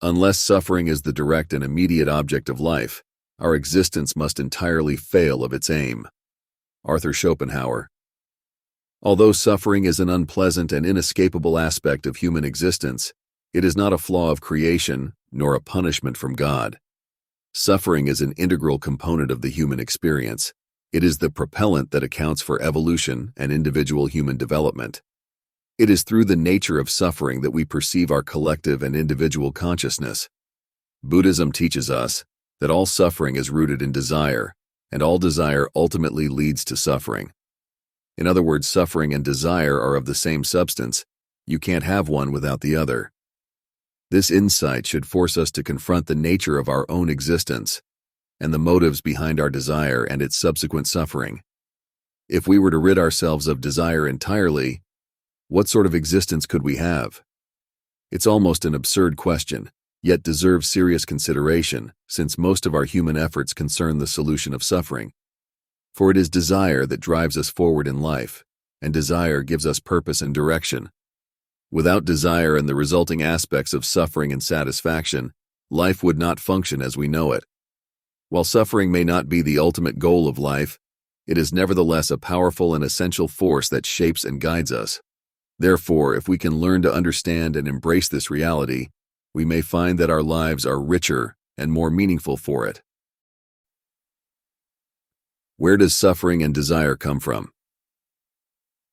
Unless suffering is the direct and immediate object of life, our existence must entirely fail of its aim. Arthur Schopenhauer. Although suffering is an unpleasant and inescapable aspect of human existence, it is not a flaw of creation, nor a punishment from God. Suffering is an integral component of the human experience. It is the propellant that accounts for evolution and individual human development. It is through the nature of suffering that we perceive our collective and individual consciousness. Buddhism teaches us that all suffering is rooted in desire, and all desire ultimately leads to suffering. In other words, suffering and desire are of the same substance. You can't have one without the other. This insight should force us to confront the nature of our own existence and the motives behind our desire and its subsequent suffering. If we were to rid ourselves of desire entirely, what sort of existence could we have? It's almost an absurd question, yet deserves serious consideration, since most of our human efforts concern the solution of suffering. For it is desire that drives us forward in life, and desire gives us purpose and direction. Without desire and the resulting aspects of suffering and satisfaction, life would not function as we know it. While suffering may not be the ultimate goal of life, it is nevertheless a powerful and essential force that shapes and guides us. Therefore, if we can learn to understand and embrace this reality, we may find that our lives are richer and more meaningful for it. Where does suffering and desire come from?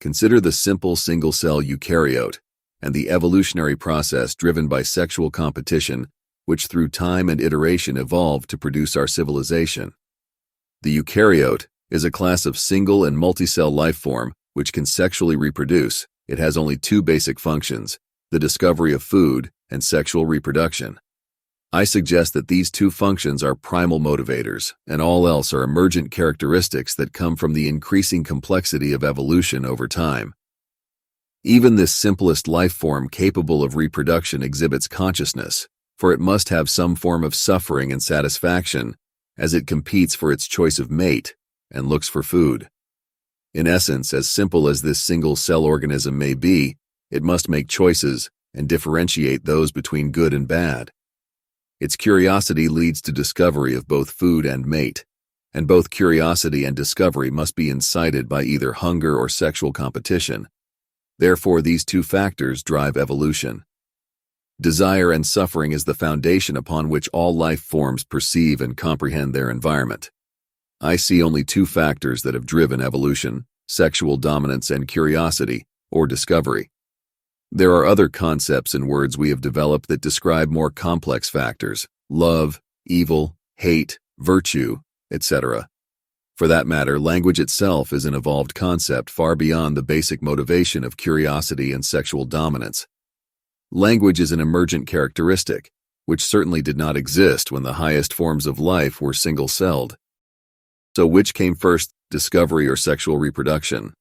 Consider the simple single-cell eukaryote and the evolutionary process driven by sexual competition, which through time and iteration evolved to produce our civilization. The eukaryote is a class of single and multicell life form which can sexually reproduce. It has only two basic functions, the discovery of food and sexual reproduction. I suggest that these two functions are primal motivators, and all else are emergent characteristics that come from the increasing complexity of evolution over time. Even this simplest life form capable of reproduction exhibits consciousness, for it must have some form of suffering and satisfaction as it competes for its choice of mate and looks for food. In essence, as simple as this single-cell organism may be, it must make choices and differentiate those between good and bad. Its curiosity leads to discovery of both food and mate, and both curiosity and discovery must be incited by either hunger or sexual competition. Therefore, these two factors drive evolution. Desire and suffering is the foundation upon which all life forms perceive and comprehend their environment. I see only two factors that have driven evolution: sexual dominance and curiosity, or discovery. There are other concepts and words we have developed that describe more complex factors: love, evil, hate, virtue, etc. For that matter, language itself is an evolved concept far beyond the basic motivation of curiosity and sexual dominance. Language is an emergent characteristic, which certainly did not exist when the highest forms of life were single-celled. So which came first, discovery or sexual reproduction?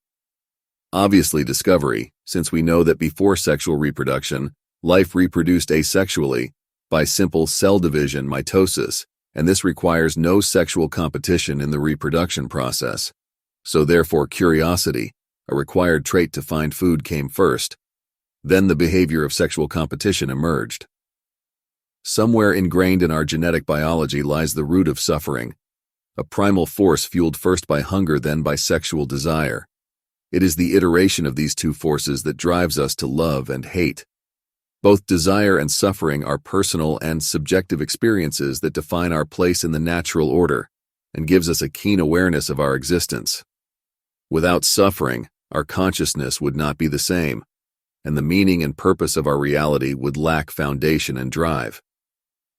Obviously discovery, since we know that before sexual reproduction, life reproduced asexually, by simple cell division, mitosis, and this requires no sexual competition in the reproduction process. So therefore curiosity, a required trait to find food, came first. Then the behavior of sexual competition emerged. Somewhere ingrained in our genetic biology lies the root of suffering, a primal force fueled first by hunger, then by sexual desire. It is the iteration of these two forces that drives us to love and hate. Both desire and suffering are personal and subjective experiences that define our place in the natural order and gives us a keen awareness of our existence. Without suffering, our consciousness would not be the same, and the meaning and purpose of our reality would lack foundation and drive.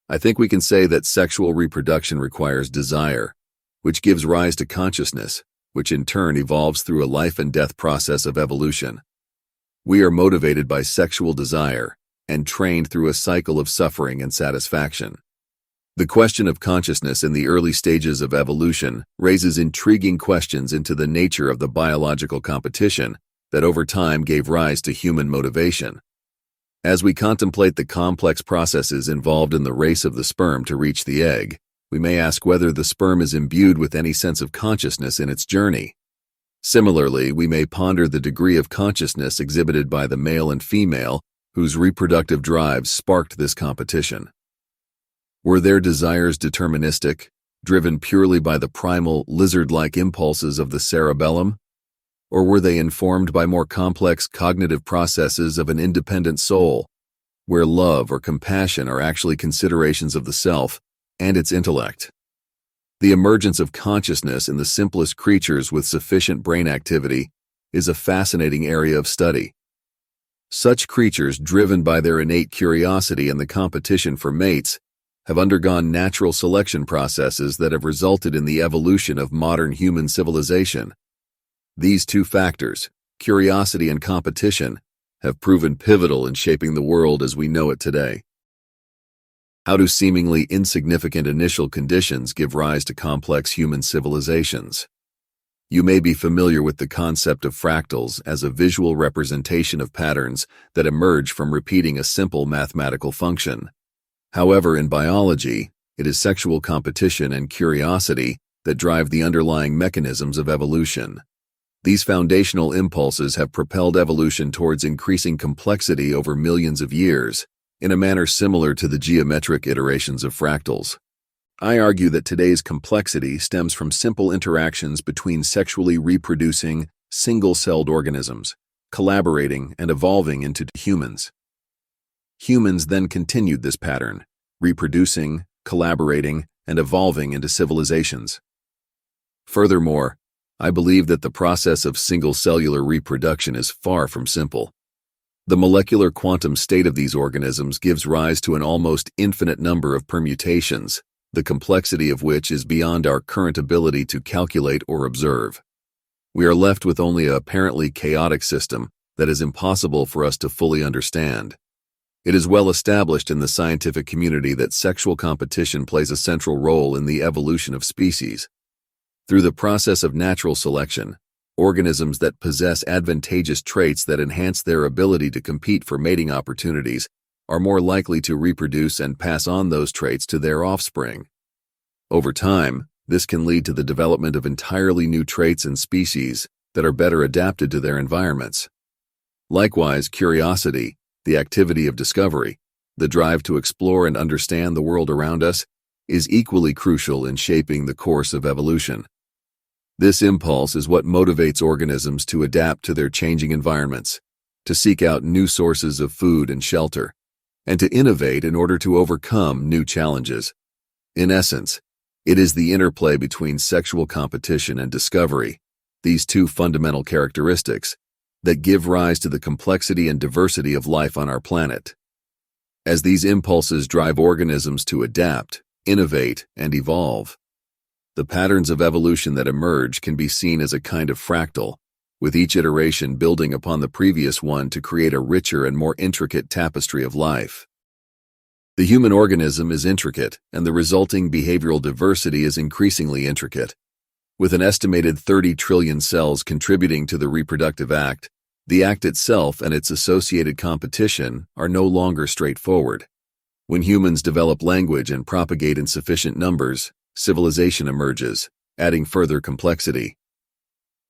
I think we can say that sexual reproduction requires desire, which gives rise to consciousness, which in turn evolves through a life and death process of evolution. We are motivated by sexual desire and trained through a cycle of suffering and satisfaction. The question of consciousness in the early stages of evolution raises intriguing questions into the nature of the biological competition that over time gave rise to human motivation. As we contemplate the complex processes involved in the race of the sperm to reach the egg, we may ask whether the sperm is imbued with any sense of consciousness in its journey. Similarly, we may ponder the degree of consciousness exhibited by the male and female whose reproductive drives sparked this competition. Were their desires deterministic, driven purely by the primal, lizard-like impulses of the cerebellum? Or were they informed by more complex cognitive processes of an independent soul, where love or compassion are actually considerations of the self and its intellect? The emergence of consciousness in the simplest creatures with sufficient brain activity is a fascinating area of study. Such creatures, driven by their innate curiosity and the competition for mates, have undergone natural selection processes that have resulted in the evolution of modern human civilization. These two factors, curiosity and competition, have proven pivotal in shaping the world as we know it today. How do seemingly insignificant initial conditions give rise to complex human civilizations? You may be familiar with the concept of fractals as a visual representation of patterns that emerge from repeating a simple mathematical function. However, in biology, it is sexual competition and curiosity that drive the underlying mechanisms of evolution. These foundational impulses have propelled evolution towards increasing complexity over millions of years, in a manner similar to the geometric iterations of fractals. I argue that today's complexity stems from simple interactions between sexually reproducing, single-celled organisms, collaborating and evolving into humans. Humans then continued this pattern, reproducing, collaborating, and evolving into civilizations. Furthermore, I believe that the process of single-cellular reproduction is far from simple. The molecular quantum state of these organisms gives rise to an almost infinite number of permutations, the complexity of which is beyond our current ability to calculate or observe. We are left with only an apparently chaotic system that is impossible for us to fully understand. It is well established in the scientific community that sexual competition plays a central role in the evolution of species. Through the process of natural selection, organisms that possess advantageous traits that enhance their ability to compete for mating opportunities are more likely to reproduce and pass on those traits to their offspring. Over time, this can lead to the development of entirely new traits and species that are better adapted to their environments. Likewise, curiosity, the activity of discovery, the drive to explore and understand the world around us, is equally crucial in shaping the course of evolution. This impulse is what motivates organisms to adapt to their changing environments, to seek out new sources of food and shelter, and to innovate in order to overcome new challenges. In essence, it is the interplay between sexual competition and discovery, these two fundamental characteristics, that give rise to the complexity and diversity of life on our planet. As these impulses drive organisms to adapt, innovate, and evolve, the patterns of evolution that emerge can be seen as a kind of fractal, with each iteration building upon the previous one to create a richer and more intricate tapestry of life. The human organism is intricate, and the resulting behavioral diversity is increasingly intricate. With an estimated 30 trillion cells contributing to the reproductive act, the act itself and its associated competition are no longer straightforward. When humans develop language and propagate in sufficient numbers, civilization emerges, adding further complexity.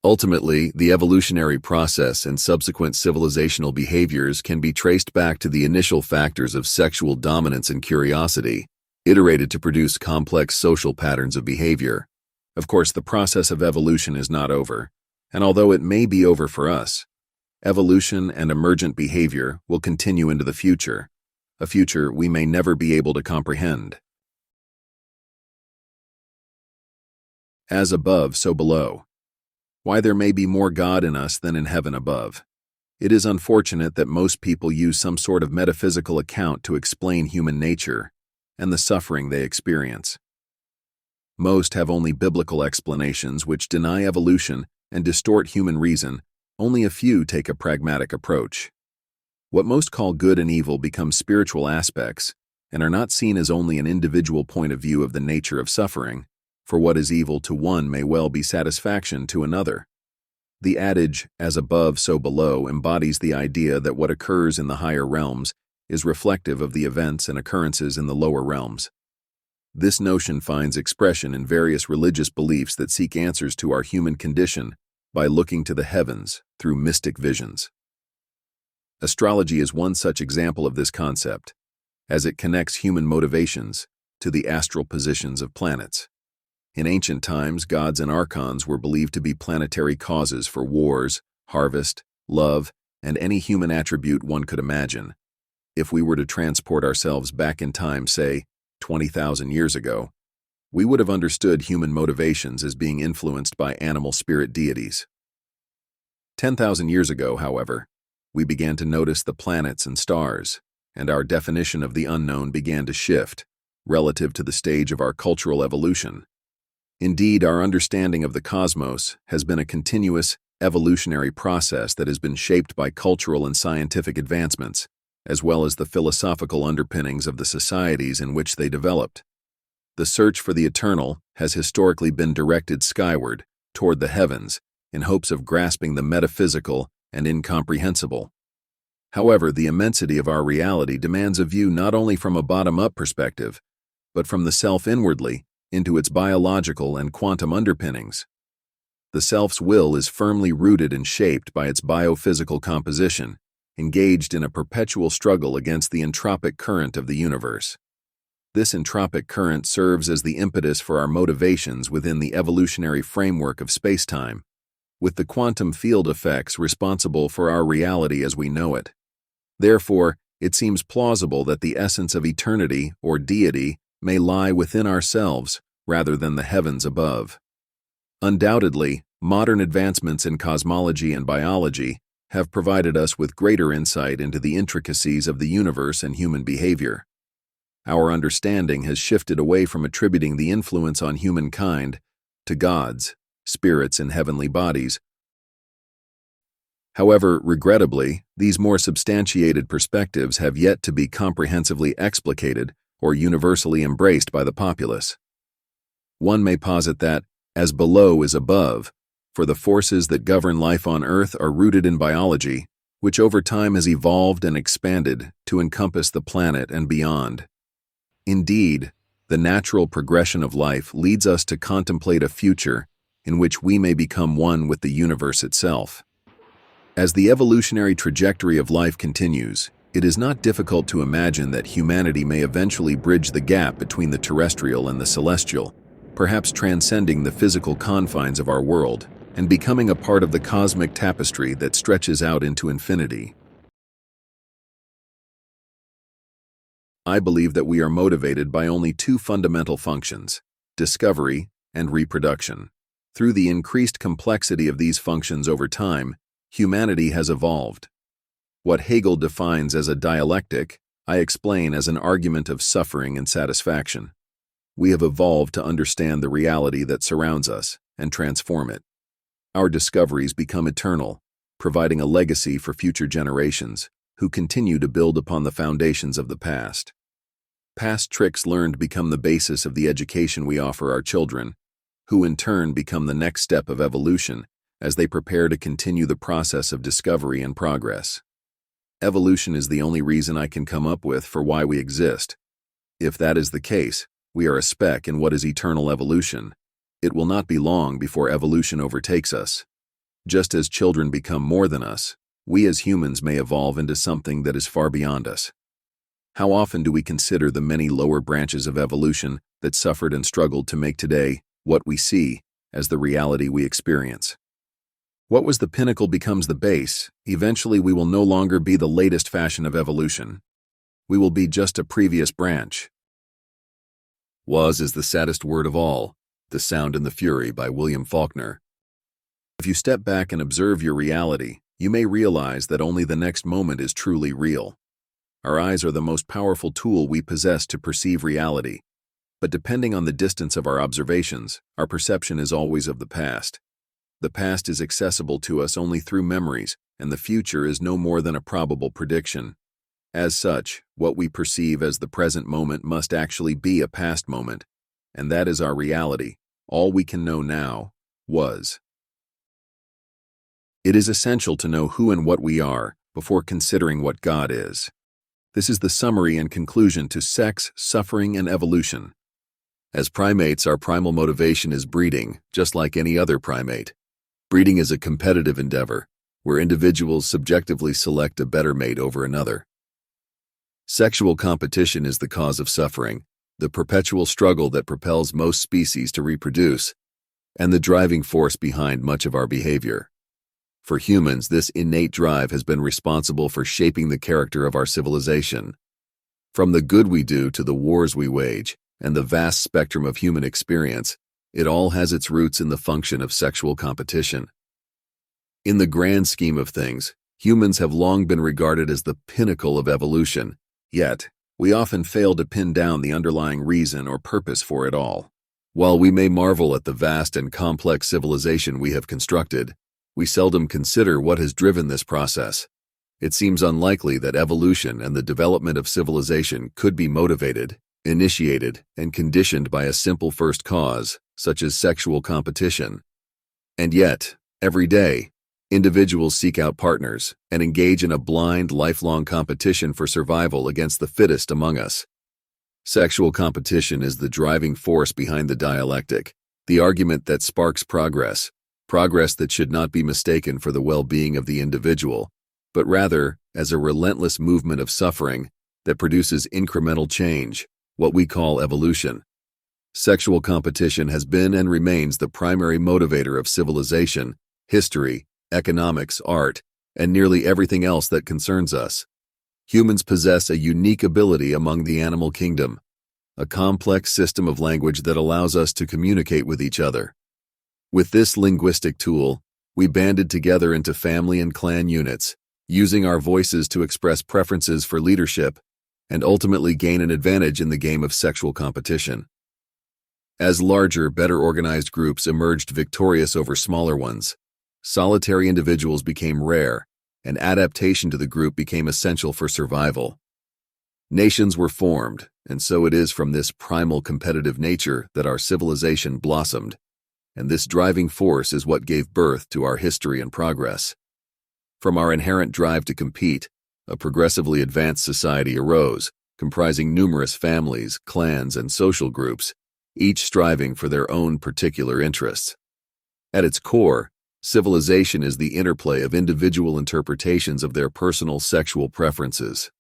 Ultimately, the evolutionary process and subsequent civilizational behaviors can be traced back to the initial factors of sexual dominance and curiosity, iterated to produce complex social patterns of behavior. Of course, the process of evolution is not over, and although it may be over for us, evolution and emergent behavior will continue into the future, a future we may never be able to comprehend. As above, so below. Why there may be more God in us than in heaven above. It is unfortunate that most people use some sort of metaphysical account to explain human nature and the suffering they experience. Most have only biblical explanations which deny evolution and distort human reason. Only a few take a pragmatic approach. What most call good and evil become spiritual aspects and are not seen as only an individual point of view of the nature of suffering, for what is evil to one may well be satisfaction to another. The adage, as above, so below, embodies the idea that what occurs in the higher realms is reflective of the events and occurrences in the lower realms. This notion finds expression in various religious beliefs that seek answers to our human condition by looking to the heavens through mystic visions. Astrology is one such example of this concept, as it connects human motivations to the astral positions of planets. In ancient times, gods and archons were believed to be planetary causes for wars, harvest, love, and any human attribute one could imagine. If we were to transport ourselves back in time, say, 20,000 years ago, we would have understood human motivations as being influenced by animal spirit deities. 10,000 years ago, however, we began to notice the planets and stars, and our definition of the unknown began to shift relative to the stage of our cultural evolution. Indeed, our understanding of the cosmos has been a continuous, evolutionary process that has been shaped by cultural and scientific advancements, as well as the philosophical underpinnings of the societies in which they developed. The search for the eternal has historically been directed skyward, toward the heavens, in hopes of grasping the metaphysical and incomprehensible. However, the immensity of our reality demands a view not only from a bottom-up perspective, but from the self inwardly into its biological and quantum underpinnings. The self's will is firmly rooted and shaped by its biophysical composition, engaged in a perpetual struggle against the entropic current of the universe. This entropic current serves as the impetus for our motivations within the evolutionary framework of spacetime, with the quantum field effects responsible for our reality as we know it. Therefore, it seems plausible that the essence of eternity or deity may lie within ourselves rather than the heavens above. Undoubtedly, modern advancements in cosmology and biology have provided us with greater insight into the intricacies of the universe and human behavior. Our understanding has shifted away from attributing the influence on humankind to gods, spirits, and heavenly bodies. However, regrettably, these more substantiated perspectives have yet to be comprehensively explicated or universally embraced by the populace. One may posit that, as below is above, for the forces that govern life on Earth are rooted in biology, which over time has evolved and expanded to encompass the planet and beyond. Indeed, the natural progression of life leads us to contemplate a future in which we may become one with the universe itself. As the evolutionary trajectory of life continues, it is not difficult to imagine that humanity may eventually bridge the gap between the terrestrial and the celestial, perhaps transcending the physical confines of our world and becoming a part of the cosmic tapestry that stretches out into infinity. I believe that we are motivated by only two fundamental functions: discovery and reproduction. Through the increased complexity of these functions over time, humanity has evolved. What Hegel defines as a dialectic, I explain as an argument of suffering and satisfaction. We have evolved to understand the reality that surrounds us and transform it. Our discoveries become eternal, providing a legacy for future generations who continue to build upon the foundations of the past. Past tricks learned become the basis of the education we offer our children, who in turn become the next step of evolution as they prepare to continue the process of discovery and progress. Evolution is the only reason I can come up with for why we exist. If that is the case, we are a speck in what is eternal evolution. It will not be long before evolution overtakes us. Just as children become more than us, we as humans may evolve into something that is far beyond us. How often do we consider the many lower branches of evolution that suffered and struggled to make today what we see as the reality we experience? What was the pinnacle becomes the base. Eventually, we will no longer be the latest fashion of evolution. We will be just a previous branch. Was is the saddest word of all, The Sound and the Fury by William Faulkner. If you step back and observe your reality, you may realize that only the next moment is truly real. Our eyes are the most powerful tool we possess to perceive reality, but depending on the distance of our observations, our perception is always of the past. The past is accessible to us only through memories, and the future is no more than a probable prediction. As such, what we perceive as the present moment must actually be a past moment, and that is our reality. All we can know now was. It is essential to know who and what we are before considering what God is. This is the summary and conclusion to sex, suffering, and evolution. As primates, our primal motivation is breeding, just like any other primate. Breeding is a competitive endeavor, where individuals subjectively select a better mate over another. Sexual competition is the cause of suffering, the perpetual struggle that propels most species to reproduce, and the driving force behind much of our behavior. For humans, this innate drive has been responsible for shaping the character of our civilization. From the good we do to the wars we wage, and the vast spectrum of human experience, it all has its roots in the function of sexual competition. In the grand scheme of things, humans have long been regarded as the pinnacle of evolution, yet we often fail to pin down the underlying reason or purpose for it all. While we may marvel at the vast and complex civilization we have constructed, we seldom consider what has driven this process. It seems unlikely that evolution and the development of civilization could be motivated, initiated, and conditioned by a simple first cause, such as sexual competition. And yet, every day, individuals seek out partners and engage in a blind, lifelong competition for survival against the fittest among us. Sexual competition is the driving force behind the dialectic, the argument that sparks progress that should not be mistaken for the well-being of the individual, but rather as a relentless movement of suffering that produces incremental change, what we call evolution. Sexual competition has been and remains the primary motivator of civilization, history, economics, art, and nearly everything else that concerns us. Humans possess a unique ability among the animal kingdom, a complex system of language that allows us to communicate with each other. With this linguistic tool, we banded together into family and clan units, using our voices to express preferences for leadership and ultimately gain an advantage in the game of sexual competition. As larger, better organized groups emerged victorious over smaller ones, solitary individuals became rare, and adaptation to the group became essential for survival. Nations were formed, and so it is from this primal competitive nature that our civilization blossomed, and this driving force is what gave birth to our history and progress. From our inherent drive to compete, a progressively advanced society arose, comprising numerous families, clans, and social groups, each striving for their own particular interests. At its core, civilization is the interplay of individual interpretations of their personal sexual preferences.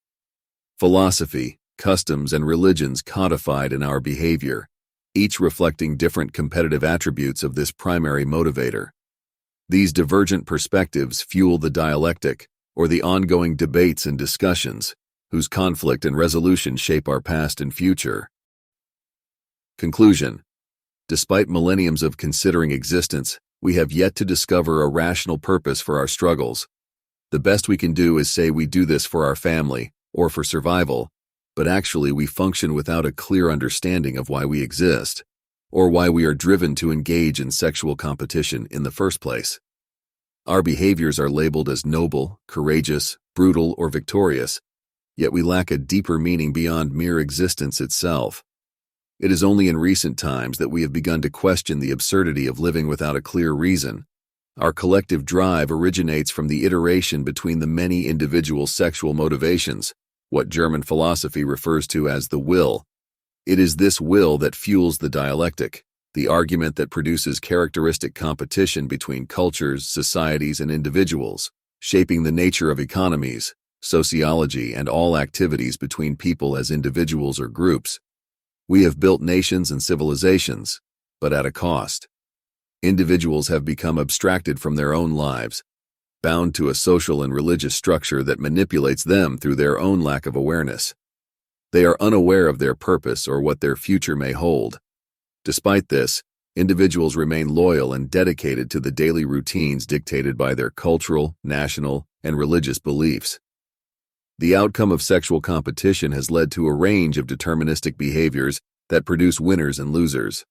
Philosophy, customs, and religions codified in our behavior, each reflecting different competitive attributes of this primary motivator. These divergent perspectives fuel the dialectic, or the ongoing debates and discussions, whose conflict and resolution shape our past and future. Conclusion: despite millenniums of considering existence, we have yet to discover a rational purpose for our struggles. The best we can do is say we do this for our family, or for survival, but actually we function without a clear understanding of why we exist, or why we are driven to engage in sexual competition in the first place. Our behaviors are labeled as noble, courageous, brutal, or victorious, yet we lack a deeper meaning beyond mere existence itself. It is only in recent times that we have begun to question the absurdity of living without a clear reason. Our collective drive originates from the iteration between the many individual sexual motivations, what German philosophy refers to as the will. It is this will that fuels the dialectic, the argument that produces characteristic competition between cultures, societies, and individuals, shaping the nature of economies, sociology, and all activities between people as individuals or groups. We have built nations and civilizations, but at a cost. Individuals have become abstracted from their own lives, bound to a social and religious structure that manipulates them through their own lack of awareness. They are unaware of their purpose or what their future may hold. Despite this, individuals remain loyal and dedicated to the daily routines dictated by their cultural, national, and religious beliefs. The outcome of sexual competition has led to a range of deterministic behaviors that produce winners and losers.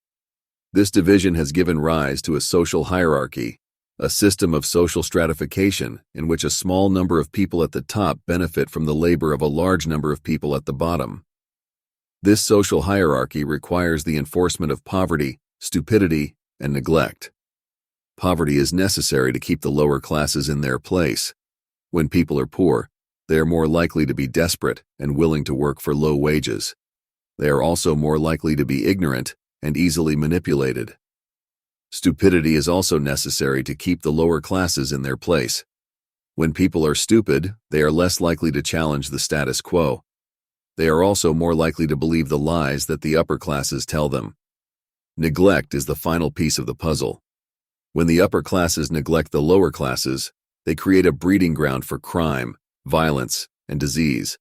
This division has given rise to a social hierarchy, a system of social stratification in which a small number of people at the top benefit from the labor of a large number of people at the bottom. This social hierarchy requires the enforcement of poverty, stupidity, and neglect. Poverty is necessary to keep the lower classes in their place. When people are poor, they are more likely to be desperate and willing to work for low wages. They are also more likely to be ignorant and easily manipulated. Stupidity is also necessary to keep the lower classes in their place. When people are stupid, they are less likely to challenge the status quo. They are also more likely to believe the lies that the upper classes tell them. Neglect is the final piece of the puzzle. When the upper classes neglect the lower classes, they create a breeding ground for crime, violence, and disease.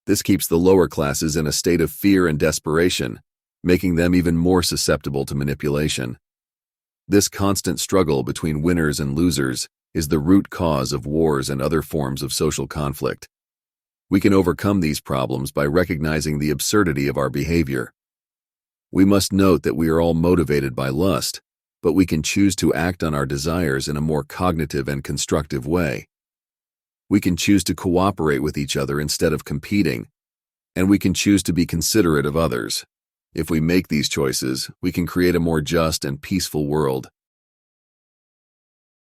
This keeps the lower classes in a state of fear and desperation, making them even more susceptible to manipulation. This constant struggle between winners and losers is the root cause of wars and other forms of social conflict. We can overcome these problems by recognizing the absurdity of our behavior. We must note that we are all motivated by lust, but we can choose to act on our desires in a more cognitive and constructive way. We can choose to cooperate with each other instead of competing, and we can choose to be considerate of others. If we make these choices, we can create a more just and peaceful world.